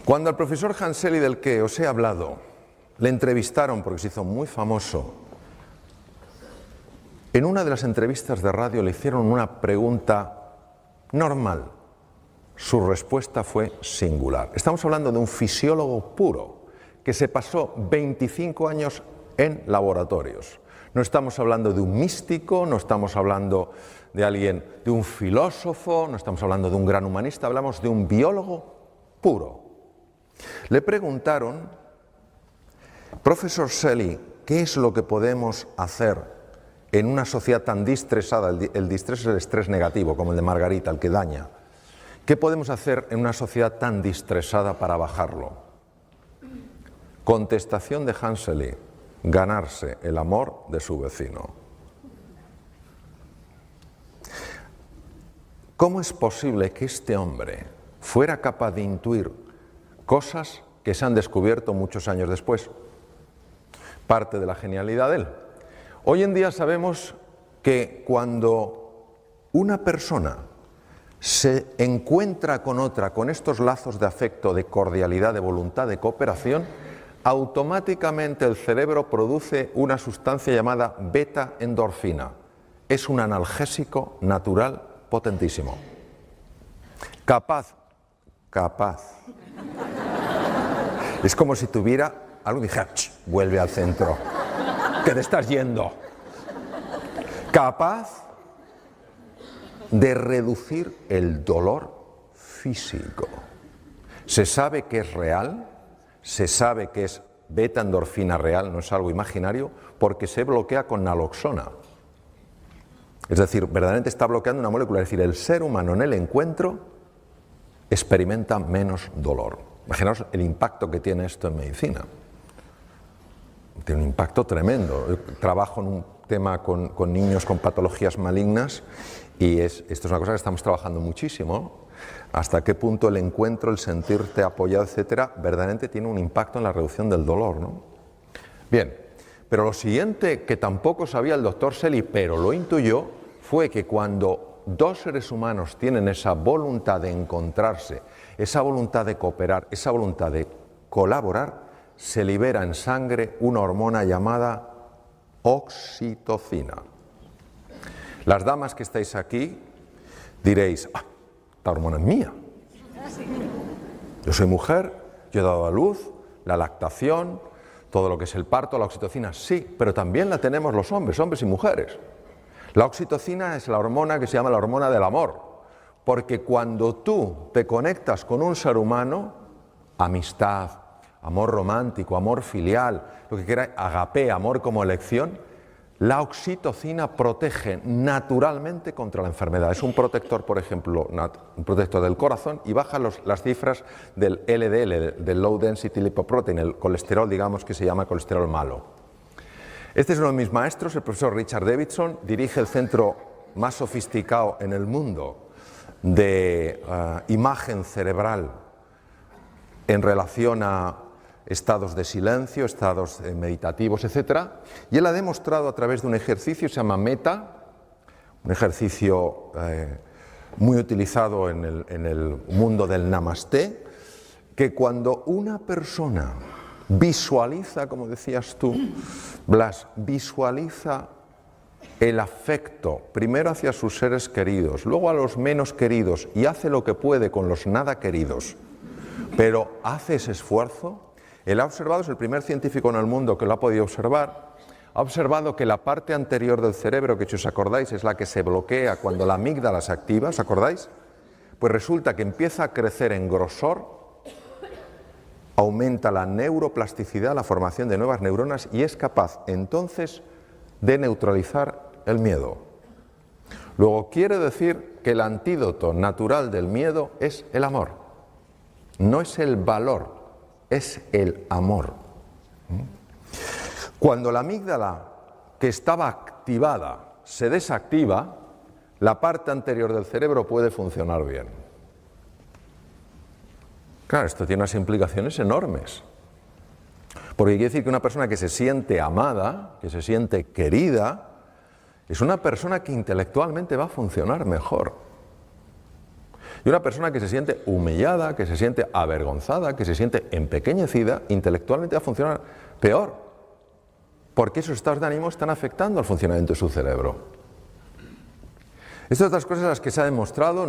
Cuando al profesor Hanseli, del que os he hablado, le entrevistaron porque se hizo muy famoso, en una de las entrevistas de radio le hicieron una pregunta normal. Su respuesta fue singular. Estamos hablando de un fisiólogo puro que se pasó 25 años en laboratorios. No estamos hablando de un místico, no estamos hablando de alguien, de un filósofo, no estamos hablando de un gran humanista, hablamos de un biólogo puro. Le preguntaron, profesor Selly, ¿qué es lo que podemos hacer en una sociedad tan distresada? El distrés es el estrés negativo, como el de Margarita, el que daña. ¿Qué podemos hacer en una sociedad tan distresada para bajarlo? Contestación de Hanseli: ganarse el amor de su vecino. ¿Cómo es posible que este hombre fuera capaz de intuir cosas que se han descubierto muchos años después? Parte de la genialidad de él. Hoy en día sabemos que cuando una persona se encuentra con otra, con estos lazos de afecto, de cordialidad, de voluntad, de cooperación, automáticamente el cerebro produce una sustancia llamada beta-endorfina. Es un analgésico natural potentísimo. Capaz. Es como si tuviera algo y dijera, vuelve al centro, que te estás yendo. Capaz de reducir el dolor físico. Se sabe que es real, se sabe que es beta-endorfina real, no es algo imaginario, porque se bloquea con naloxona. Es decir, verdaderamente está bloqueando una molécula, es decir, el ser humano en el encuentro experimenta menos dolor. Imaginaos el impacto que tiene esto en medicina. Tiene un impacto tremendo. Yo trabajo en un tema con niños con patologías malignas y esto es una cosa que estamos trabajando muchísimo. Hasta qué punto el encuentro, el sentirte apoyado, etcétera, verdaderamente tiene un impacto en la reducción del dolor, ¿no? Bien, pero lo siguiente que tampoco sabía el doctor Selly, pero lo intuyó, fue que cuando dos seres humanos tienen esa voluntad de encontrarse, esa voluntad de cooperar, esa voluntad de colaborar, se libera en sangre una hormona llamada oxitocina. Las damas que estáis aquí diréis, esta hormona es mía. Yo soy mujer, yo he dado a luz, la lactación, todo lo que es el parto, la oxitocina, sí, pero también la tenemos los hombres y mujeres. La oxitocina es la hormona que se llama la hormona del amor, porque cuando tú te conectas con un ser humano, amistad, amor romántico, amor filial, lo que queráis, agape, amor como elección, la oxitocina protege naturalmente contra la enfermedad. Es un protector, por ejemplo, un protector del corazón y baja las cifras del LDL, del Low Density Lipoprotein, el colesterol, digamos, que se llama colesterol malo. Este es uno de mis maestros, el profesor Richard Davidson, dirige el centro más sofisticado en el mundo de imagen cerebral en relación a estados de silencio, estados meditativos, etc. Y él ha demostrado a través de un ejercicio, se llama Meta, un ejercicio muy utilizado en el mundo del Namasté, que cuando una persona visualiza, como decías tú, Blas, visualiza el afecto, primero hacia sus seres queridos, luego a los menos queridos, y hace lo que puede con los nada queridos, pero hace ese esfuerzo. Él ha observado, es el primer científico en el mundo que lo ha podido observar, ha observado que la parte anterior del cerebro, que si os acordáis es la que se bloquea cuando la amígdala se activa, ¿os acordáis? Pues resulta que empieza a crecer en grosor, aumenta la neuroplasticidad, la formación de nuevas neuronas y es capaz entonces de neutralizar el miedo. Luego quiere decir que el antídoto natural del miedo es el amor, no es el valor. Es el amor. Cuando la amígdala, que estaba activada, se desactiva, la parte anterior del cerebro puede funcionar bien. Claro, esto tiene unas implicaciones enormes. Porque quiere decir que una persona que se siente amada, que se siente querida, es una persona que intelectualmente va a funcionar mejor. Y una persona que se siente humillada, que se siente avergonzada, que se siente empequeñecida, intelectualmente va a funcionar peor, porque esos estados de ánimo están afectando al funcionamiento de su cerebro. Estas otras cosas las que se ha demostrado,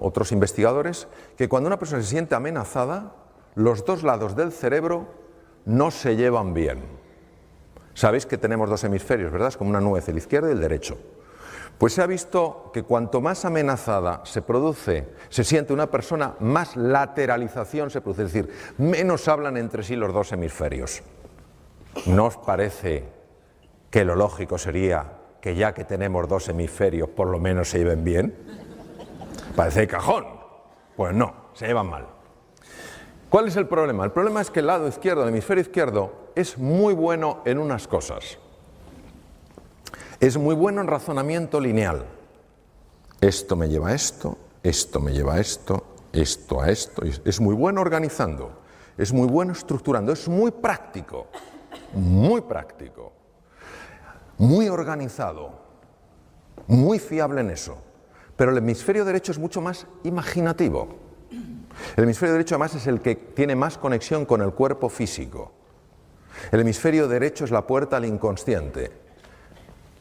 otros investigadores, que cuando una persona se siente amenazada, los dos lados del cerebro no se llevan bien. Sabéis que tenemos dos hemisferios, ¿verdad? Es como una nuez, el izquierdo y el derecho. Pues se ha visto que cuanto más amenazada se siente una persona, más lateralización se produce, es decir, menos hablan entre sí los dos hemisferios. ¿No os parece que lo lógico sería que ya que tenemos dos hemisferios, por lo menos se lleven bien? Parece de cajón. Pues no, se llevan mal. ¿Cuál es el problema? El problema es que el lado izquierdo, el hemisferio izquierdo, es muy bueno en unas cosas. Es muy bueno en razonamiento lineal. Esto me lleva a esto, esto me lleva a esto, esto a esto. Es muy bueno organizando, es muy bueno estructurando, es muy práctico, muy organizado, muy fiable en eso. Pero el hemisferio derecho es mucho más imaginativo. El hemisferio derecho además es el que tiene más conexión con el cuerpo físico. El hemisferio derecho es la puerta al inconsciente.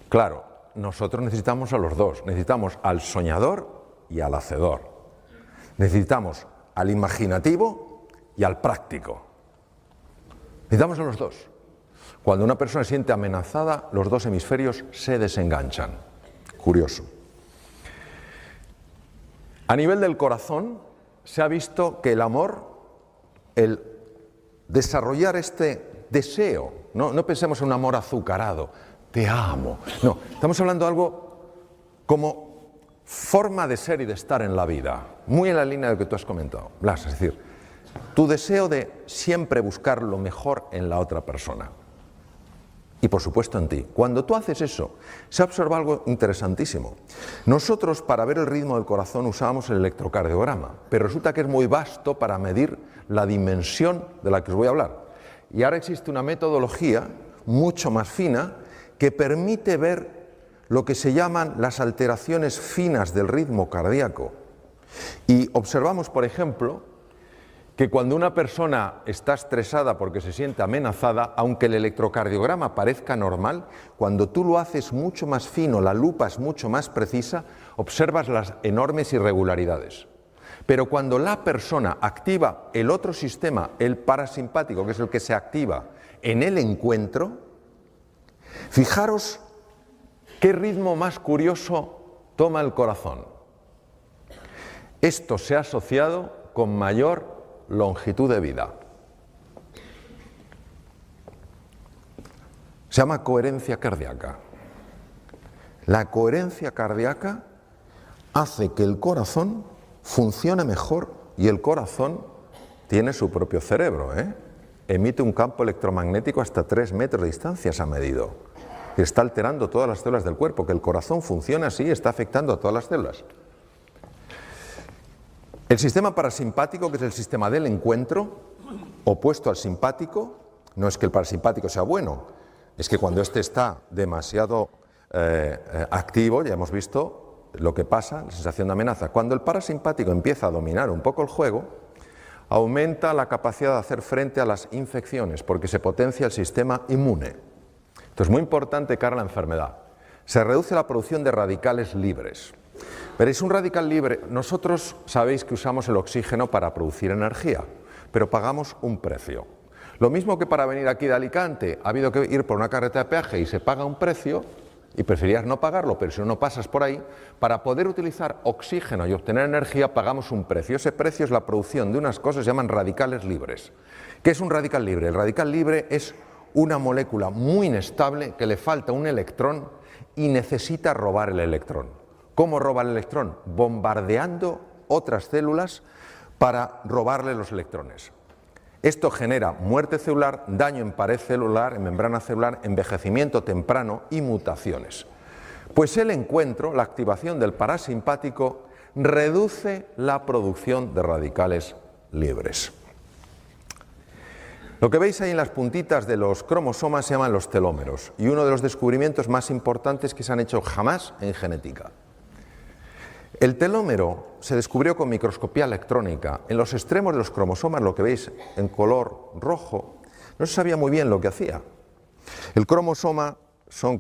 Claro, nosotros necesitamos a los dos, necesitamos al soñador y al hacedor. Necesitamos al imaginativo y al práctico. Necesitamos a los dos. Cuando una persona se siente amenazada, los dos hemisferios se desenganchan. Curioso. A nivel del corazón, se ha visto que el amor, el desarrollar este deseo, no pensemos en un amor azucarado, te amo. No, estamos hablando de algo como forma de ser y de estar en la vida, muy en la línea de lo que tú has comentado, Blas, es decir, tu deseo de siempre buscar lo mejor en la otra persona y por supuesto en ti. Cuando tú haces eso, se observa algo interesantísimo. Nosotros para ver el ritmo del corazón usábamos el electrocardiograma, pero resulta que es muy vasto para medir la dimensión de la que os voy a hablar. Y ahora existe una metodología mucho más fina que permite ver lo que se llaman las alteraciones finas del ritmo cardíaco. Y observamos, por ejemplo, que cuando una persona está estresada porque se siente amenazada, aunque el electrocardiograma parezca normal, cuando tú lo haces mucho más fino, la lupa es mucho más precisa, observas las enormes irregularidades. Pero cuando la persona activa el otro sistema, el parasimpático, que es el que se activa en el encuentro, fijaros qué ritmo más curioso toma el corazón. Esto se ha asociado con mayor longitud de vida. Se llama coherencia cardíaca. La coherencia cardíaca hace que el corazón funcione mejor y el corazón tiene su propio cerebro, Emite un campo electromagnético hasta 3 metros de distancia, se ha medido. Y está alterando todas las células del cuerpo. Que el corazón funcione así está afectando a todas las células. El sistema parasimpático, que es el sistema del encuentro, opuesto al simpático, no es que el parasimpático sea bueno, es que cuando este está demasiado activo, ya hemos visto lo que pasa, la sensación de amenaza. Cuando el parasimpático empieza a dominar un poco el juego, aumenta la capacidad de hacer frente a las infecciones, porque se potencia el sistema inmune. Esto es muy importante cara a la enfermedad. Se reduce la producción de radicales libres. Veréis, un radical libre, nosotros sabéis que usamos el oxígeno para producir energía, pero pagamos un precio. Lo mismo que para venir aquí de Alicante ha habido que ir por una carretera de peaje y se paga un precio, y preferías no pagarlo, pero si no pasas por ahí, para poder utilizar oxígeno y obtener energía pagamos un precio. Ese precio es la producción de unas cosas que se llaman radicales libres. ¿Qué es un radical libre? El radical libre es una molécula muy inestable que le falta un electrón y necesita robar el electrón. ¿Cómo roba el electrón? Bombardeando otras células para robarle los electrones. Esto genera muerte celular, daño en pared celular, en membrana celular, envejecimiento temprano y mutaciones. Pues el encuentro, la activación del parasimpático, reduce la producción de radicales libres. Lo que veis ahí en las puntitas de los cromosomas se llaman los telómeros, y uno de los descubrimientos más importantes que se han hecho jamás en genética. El telómero se descubrió con microscopía electrónica. En los extremos de los cromosomas, lo que veis en color rojo, no se sabía muy bien lo que hacía. Los cromosomas son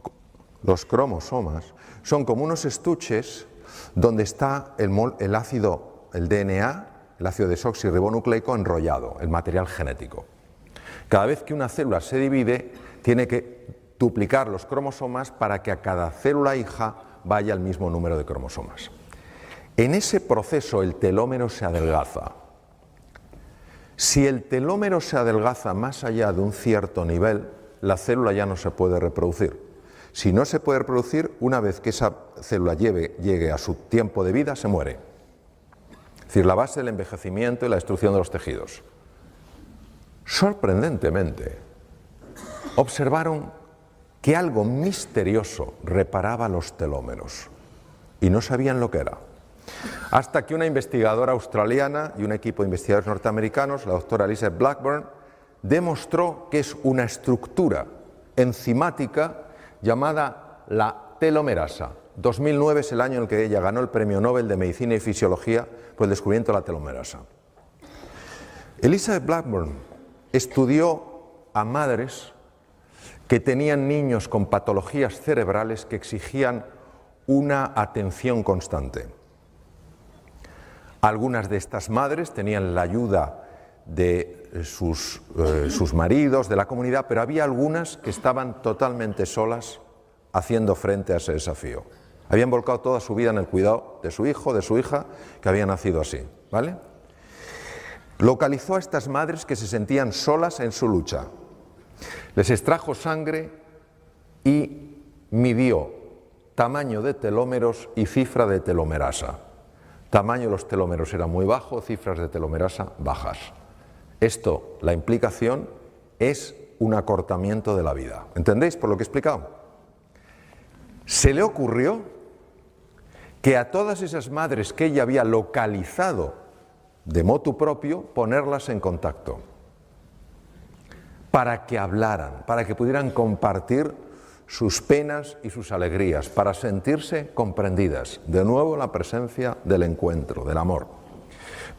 como unos estuches donde está el ácido, el DNA, el ácido desoxirribonucleico enrollado, el material genético. Cada vez que una célula se divide, tiene que duplicar los cromosomas para que a cada célula hija vaya el mismo número de cromosomas. En ese proceso el telómero se adelgaza. Si el telómero se adelgaza más allá de un cierto nivel, la célula ya no se puede reproducir. Si no se puede reproducir, una vez que esa célula llegue a su tiempo de vida, se muere. Es decir, la base del envejecimiento y la destrucción de los tejidos. Sorprendentemente, observaron que algo misterioso reparaba los telómeros y no sabían lo que era. Hasta que una investigadora australiana y un equipo de investigadores norteamericanos, la doctora Elizabeth Blackburn, demostró que es una estructura enzimática llamada la telomerasa. 2009 es el año en el que ella ganó el Premio Nobel de Medicina y Fisiología por el descubrimiento de la telomerasa. Elizabeth Blackburn estudió a madres que tenían niños con patologías cerebrales que exigían una atención constante. Algunas de estas madres tenían la ayuda de sus maridos, de la comunidad, pero había algunas que estaban totalmente solas haciendo frente a ese desafío. Habían volcado toda su vida en el cuidado de su hijo, de su hija, que había nacido así, ¿vale? Localizó a estas madres que se sentían solas en su lucha. Les extrajo sangre y midió tamaño de telómeros y cifra de telomerasa. Tamaño de los telómeros era muy bajo, cifras de telomerasa bajas. Esto, la implicación, es un acortamiento de la vida. ¿Entendéis por lo que he explicado? Se le ocurrió que a todas esas madres que ella había localizado de motu propio, ponerlas en contacto para que hablaran, para que pudieran compartir sus penas y sus alegrías, para sentirse comprendidas. De nuevo la presencia del encuentro, del amor.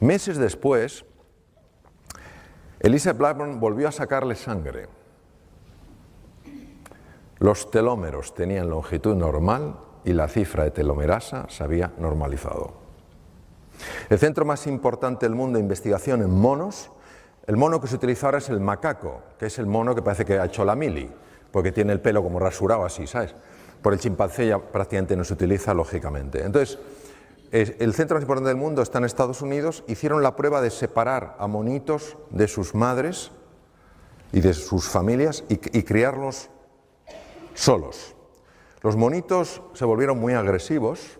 Meses después, Elizabeth Blackburn volvió a sacarle sangre. Los telómeros tenían longitud normal y la cifra de telomerasa se había normalizado. El centro más importante del mundo de investigación en monos, el mono que se utiliza ahora es el macaco, que es el mono que parece que ha hecho la mili, porque tiene el pelo como rasurado así, ¿sabes? Por el chimpancé ya prácticamente no se utiliza, lógicamente. Entonces, el centro más importante del mundo está en Estados Unidos. Hicieron la prueba de separar a monitos de sus madres y de sus familias y criarlos solos. Los monitos se volvieron muy agresivos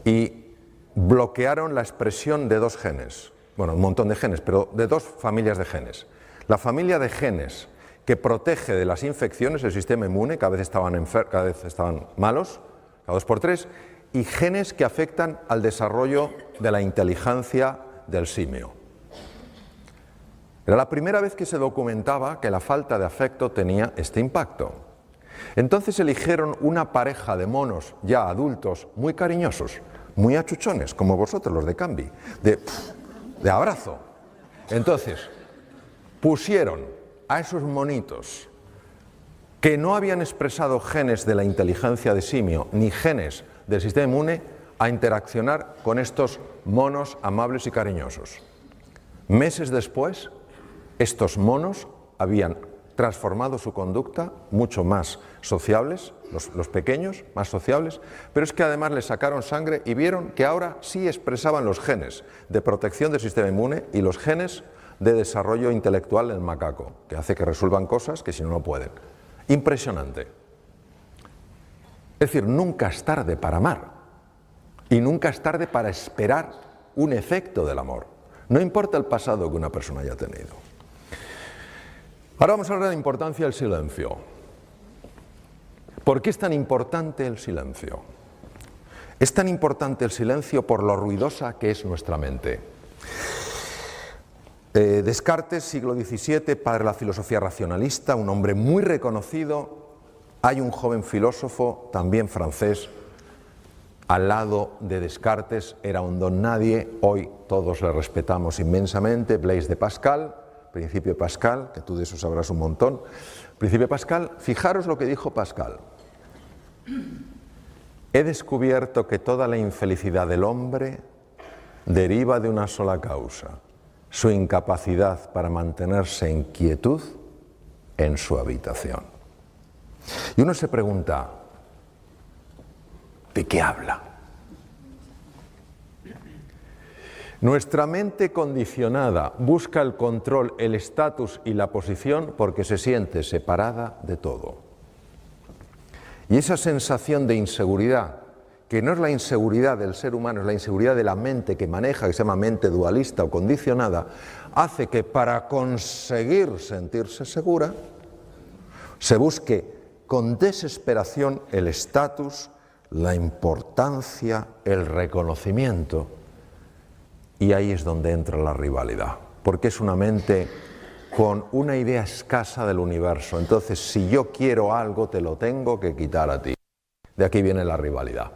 y bloquearon la expresión de dos genes, bueno, un montón de genes, pero de dos familias de genes. La familia de genes que protege de las infecciones, el sistema inmune, cada vez estaban malos, cada 2 por 3, y genes que afectan al desarrollo de la inteligencia del simio. Era la primera vez que se documentaba que la falta de afecto tenía este impacto. Entonces eligieron una pareja de monos ya adultos muy cariñosos, muy achuchones, como vosotros los de Cambi, de abrazo. Entonces pusieron a esos monitos que no habían expresado genes de la inteligencia de simio ni genes del sistema inmune a interaccionar con estos monos amables y cariñosos. Meses después, estos monos habían transformado su conducta, mucho más sociables, los pequeños, más sociables, pero es que además les sacaron sangre y vieron que ahora sí expresaban los genes de protección del sistema inmune y los genes de desarrollo intelectual del macaco, que hace que resuelvan cosas que si no, no pueden. Impresionante. Es decir, nunca es tarde para amar y nunca es tarde para esperar un efecto del amor. No importa el pasado que una persona haya tenido. Ahora vamos a hablar de la importancia del silencio. ¿Por qué es tan importante el silencio? Es tan importante el silencio por lo ruidosa que es nuestra mente. Descartes, siglo XVII, padre de la filosofía racionalista, un hombre muy reconocido. Hay un joven filósofo, también francés, al lado de Descartes era un don nadie, hoy todos le respetamos inmensamente. Blaise de Pascal, Principio de Pascal, que tú de eso sabrás un montón. Principio de Pascal, fijaros lo que dijo Pascal. He descubierto que toda la infelicidad del hombre deriva de una sola causa, su incapacidad para mantenerse en quietud en su habitación. Y uno se pregunta, ¿de qué habla? Nuestra mente condicionada busca el control, el estatus y la posición porque se siente separada de todo. Y esa sensación de inseguridad, que no es la inseguridad del ser humano, es la inseguridad de la mente que maneja, que se llama mente dualista o condicionada, hace que para conseguir sentirse segura, se busque con desesperación el estatus, la importancia, el reconocimiento. Y ahí es donde entra la rivalidad, porque es una mente con una idea escasa del universo. Entonces, si yo quiero algo, te lo tengo que quitar a ti. De aquí viene la rivalidad.